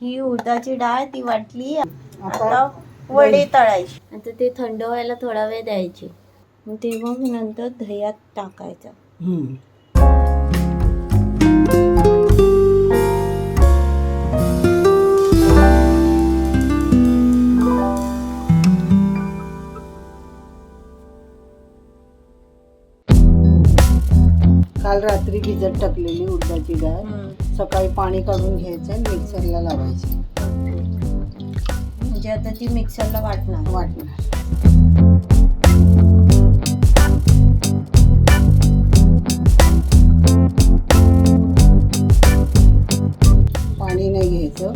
ही उडदाची डाळ ती वाटली. आता वडे तळायची. आता ते थंड व्हायला थोडा वेळ द्यायचे. मग ते मग नंतर दह्यात टाकायचं. काल रात्री भिजत टाकलेली उडदाची डाळ सकाळी पाणी काढून घ्यायचं आणि मिक्सरला लावायची. म्हणजे आता ती मिक्सरला वाटणार. पाणी नाही घ्यायचं,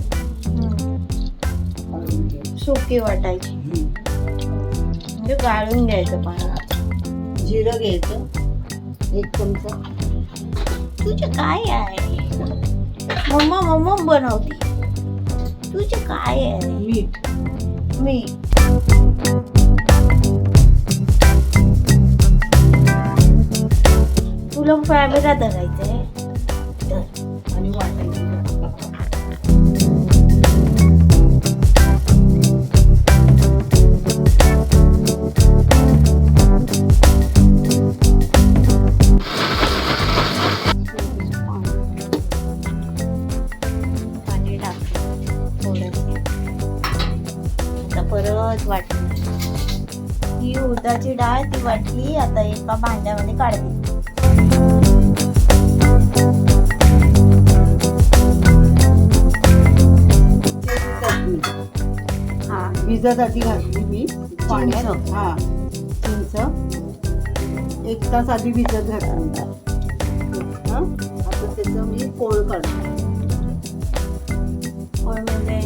सुकी वाटायची. म्हणजे गाळून घ्यायचं पाणी. जिरं घ्यायचं 1 चमचा. तुझे काय आहे मम्मा बनवते. तुझे काय आहे? मीठ तुला कॅमेरा धरायचंय आणि वाटायचं. पाणी टाकलं थोडंसं. आता परत वाटली. ही उडदाची डाळ ती वाटली. आता एका भांड्यामध्ये काढली. भिजत आधी घातली मी पाण्यात. चिंच 1 तास आधी भिजत घातली. आता त्याचं मी कोळ काढतो. म्हणजे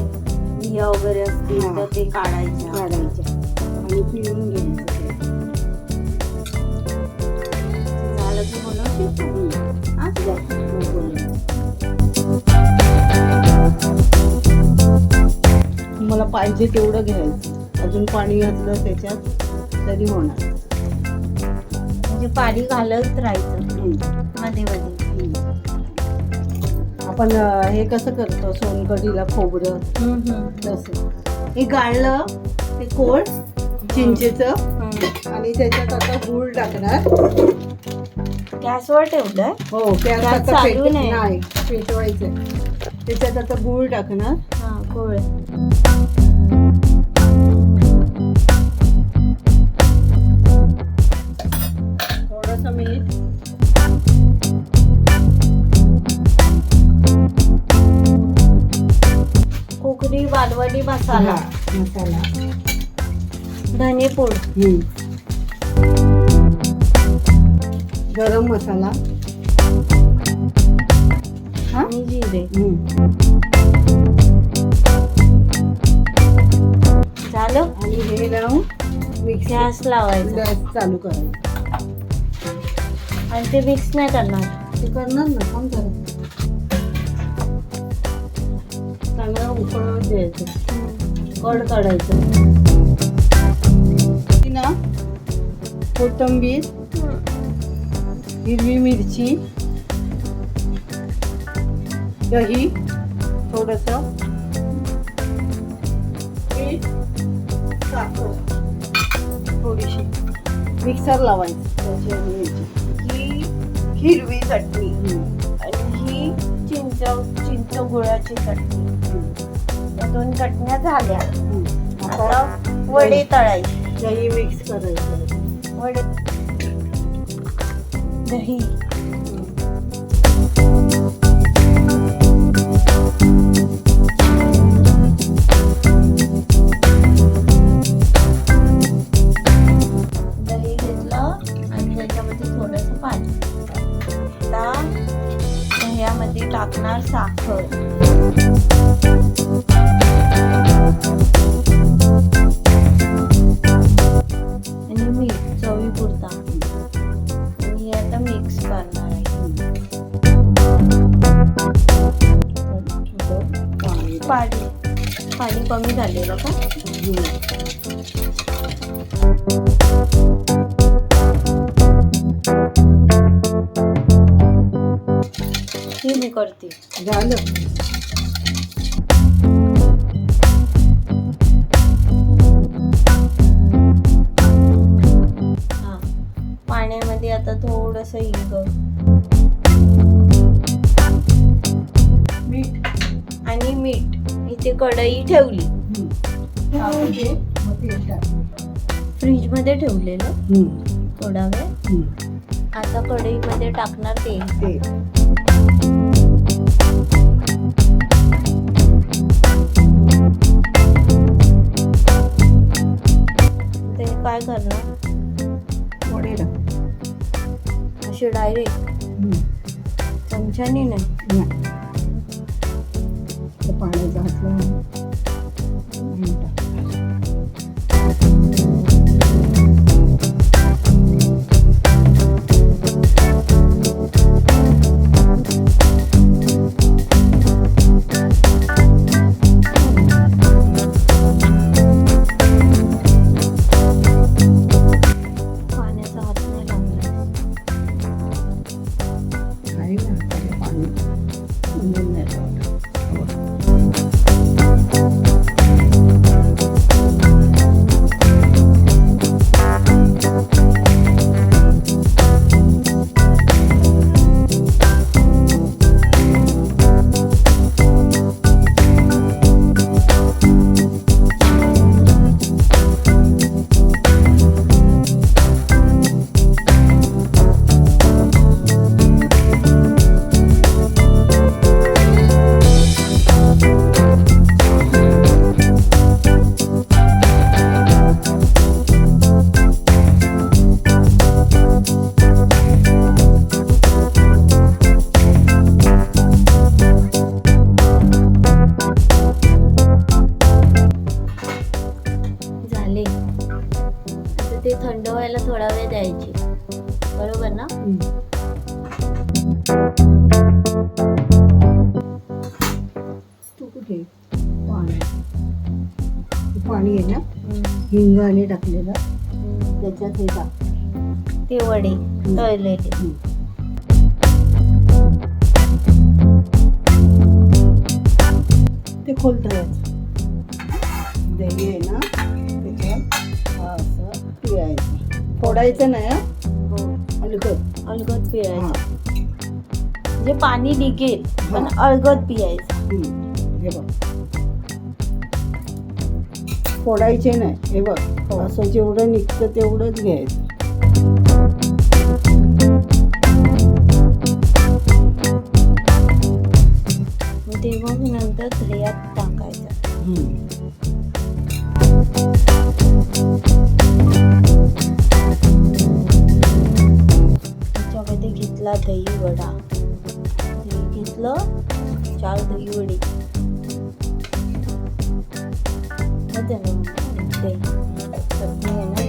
बिया वगैरे असतील तर ते काढायचे आणि पिळून घ्यायचं. झालं की मला पाहिजे तेवढं घ्यायचं. अजून पाणी घातलं त्याच्यात तरी होणार. म्हणजे पाणी घालत राहायचं मध्ये मध्ये. आपण हे कसं करतो सोनकढीला खोबरं तसं. हे गाळलं ते कोळ चिंचेचं आणि त्याच्यात आता गूळ टाकणार. गॅसवर ठेवलंय. हो गॅस चालू नाही, पेटवायचं. त्याच्यात आता गूळ टाकणार. गोळ थोडंसं मीठ. कोकणी वालवणी मसाला. धनेपूड. गरम मसाला आणि जिरे. झालं. आणि हे लावून गॅस लावायचा. गॅस चालू करायचं. आणि ते मिक्स नाही करणार. ते करणार ना पण करत. चांगलं उकळवत द्यायचं. कड काढायचं. ना कोथिंबीर, हिरवी मिरची, दही, थोडंसं मीठ, साखर थोडीशी. मिक्सर लावायचं. ही हिरवी चटणी आणि ही चिंच गुळाची चटणी. या 2 चटण्या झाल्या. आता वडे तळायचे. दही मिक्स करायचं. वडे दही घेतलं आणि त्याच्यामध्ये थोडंसं पाणी. आता दह्यामध्ये टाकणार साखर. आणि मीठ चवीपुरता. आणि हे आता मिक्स करणार आहे. पाणी कमी झालेलं का? हे मी करते. झालं. आणि मीठ. इथे कढई ठेवली, टाकून दे, मग तेल टाक. फ्रीज मध्ये ठेवलेलं थोडा वेळ. आता कढईमध्ये टाकणार तेल. तेल ते काय करणार, वडे टाक. असे डायरेक्ट चमच्याने नाही. नाही. ते पाण्याचा हात लावून आणि टाक. पाण्याचा हात नाही लावणार. आहे ना त्याला पाणी म्हणून नाही लावलं. झाले. आता ते थंड व्हायला थोडा वेळ द्यायची, बरोबर ना? तू कुठे पाणी, पाणी आहे ना, हिंगाने टाकलेलं त्याच्यात हे टाक. ते वडे तळलेले. ते खोलतळायचं. दही आहे ना त्याच्यात असं पिळायचं. फोडायचं नाही हं? अलगद. अलगद पिळायचं, म्हणजे पाणी निघेल पण अलगद पियायचं. हे बघ, फोडायचे नाही. हे बघ, असं जेवढं निघतं तेवढंच घ्यायचं. ते मग नंतर दह्यात टाकायचं. त्याच्यामध्ये घेतला दही वडा. दही घेतलं, 4 दही वडी. दही चटणी आहे ना,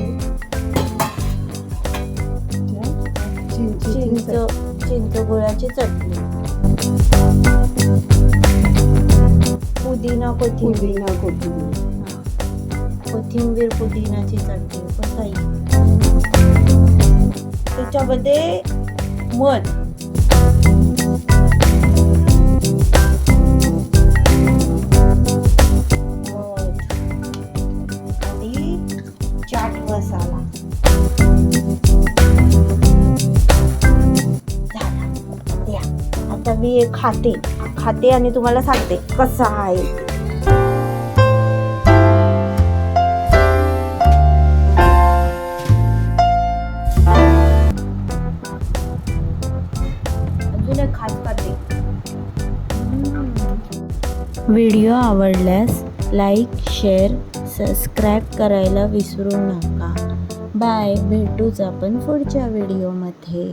चिंच गुळाची चटणी, पुदिना कोथिंबीर, कोथिंबीर पुदिनाची चटणी कसाई. त्याच्यामध्ये मध, आणि चाट मसाला. झाला. आता मी खाते आणि तुम्हाला सांगते कसा आहे. अजून एक खास खाते. व्हिडिओ आवडल्यास लाईक, शेअर, सबस्क्राईब करायला विसरू नका. बाय. भेटूच आपण पुढच्या व्हिडिओमध्ये.